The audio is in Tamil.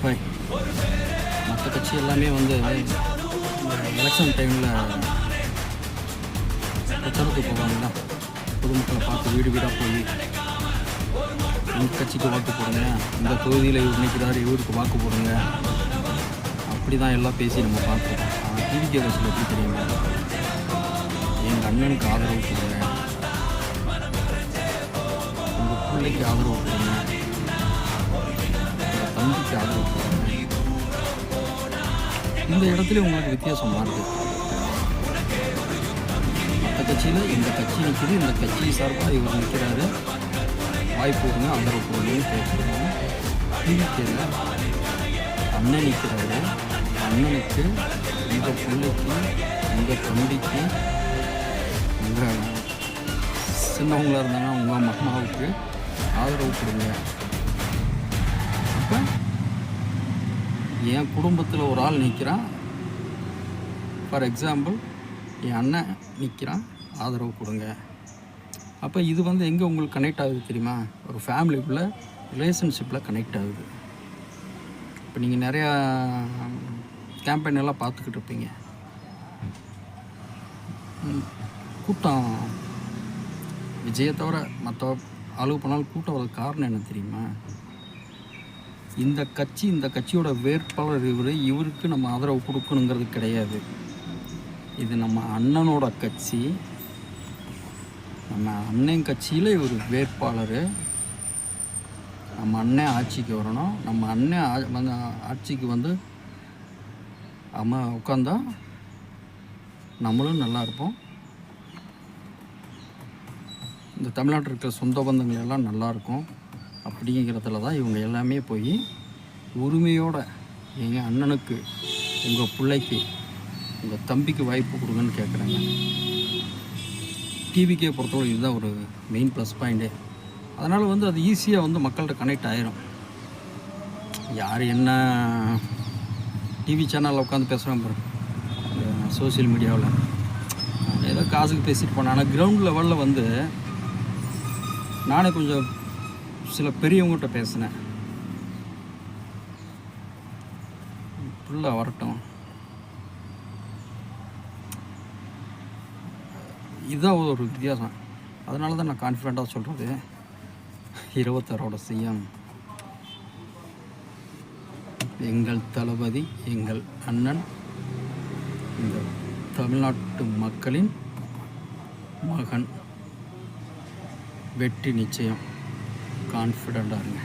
ஹாய். மற்ற கட்சி எல்லாமே வந்து எலெக்ஷன் டைமில் பிரச்சாரத்துக்கு போவாங்களா, பொதுமக்களை பார்த்து வீடு வீடாக போய் இந்த கட்சிக்கு வாக்கு போடுங்க, இந்த தொகுதியில் இவர் நிற்கிறார், இவருக்கு வாக்கு போடுங்க, அப்படி தான் எல்லாம் பேசி நம்ம பார்க்குறோம். ஆனால் டிவிகே கட்சியில் எப்படி தெரியுங்க, எங்கள் அண்ணனுக்கு ஆதரவு கொடுங்க, உங்கள் பிள்ளைக்கு ஆதரவு கொடுங்க, உங்கள் தம்பிக்கு ஆதரவு கொடுங்க. இந்த இடத்துல உங்களுக்கு வித்தியாசம் மாறுது. மற்ற கட்சியில் இந்த கட்சி நிற்கிது, இந்த கட்சி சார்பாக இவர் நிற்கிறாரு, வாய்ப்பு கொடுங்க, ஆதரவு கொடுங்கன்னு பேசுகிறாங்க. டிவிகேல அண்ணன் நிற்கிறாரு, அண்ணனுக்கு, உங்கள் பிள்ளைக்கு, உங்கள் தம்பிக்கு, உங்கள் சின்னவங்களாக இருந்தாங்கன்னா உங்கள் அம்மாவுக்கு ஆதரவு கொடுங்க. அப்போ என் குடும்பத்தில் ஒரு ஆள் நிற்கிறான், ஃபார் எக்ஸாம்பிள் என் அண்ணன் நிற்கிறான், ஆதரவு கொடுங்க. அப்போ இது வந்து எங்கே உங்களுக்கு கனெக்ட் ஆகுது தெரியுமா? ஒரு ஃபேமிலிக்குள்ளே ரிலேஷன்ஷிப்பில் கனெக்ட் ஆகுது. இப்போ நீங்கள் நிறையா கேம்பெயின் எல்லாம் பார்த்துக்கிட்டு இருப்பீங்க. கூட்டம் விஜயை தவிர மற்ற அளவு போனாலும் கூட்டம் வர காரணம் என்ன தெரியுமா? இந்த கட்சியோட வேட்பாளர் இவருக்கு நம்ம ஆதரவு கொடுக்கணுங்கிறது கிடையாது. இது நம்ம அண்ணனோட கட்சி, நம்ம அண்ணன் கட்சியில் இவர் வேட்பாளர். நம்ம அண்ணன் ஆட்சிக்கு வரணும், நம்ம அண்ணன் வந்து ஆட்சிக்கு வந்து அம்மா உட்காந்தா நம்மளும் நல்லா இருப்போம், இந்த தமிழ்நாட்டில் இருக்கிற சொந்த பந்தங்கள் எல்லாம் நல்லாயிருக்கும். அப்படிங்கிறதுல தான் இவங்க எல்லாமே போய் உரிமையோடு எங்கள் அண்ணனுக்கு, உங்கள் பிள்ளைக்கு, உங்கள் தம்பிக்கு வாய்ப்பு கொடுங்கன்னு கேட்குறாங்க. டிவிக்கே பொறுத்தவரை இதுதான் ஒரு மெயின் ப்ளஸ் பாயிண்ட்டே. அதனால் வந்து அது ஈஸியாக வந்து மக்கள்கிட்ட கனெக்ட் ஆகிரும். யார் என்ன டிவி சேனலில் உட்காந்து பேசுகிறாங்க பாருங்க, சோசியல் மீடியாவில் ஏதோ காசுக்கு பேசிட்டு போனேன். ஆனால் கிரவுண்ட் லெவலில் வந்து நானே கொஞ்சம் சில பெரியவங்ககிட்ட பேசினேன், ஃபுல்லாக வரட்டும், இதுதான் ஒரு வித்தியாசம். அதனால தான் நான் கான்ஃபிடெண்ட்டாக சொல்கிறது, 26 சிஎம் எங்கள் தளபதி, எங்கள் அண்ணன், இந்த தமிழ்நாட்டு மக்களின் மகன், வெற்றி நிச்சயம். கான்ஃபிடெண்ட்டாக இருங்க.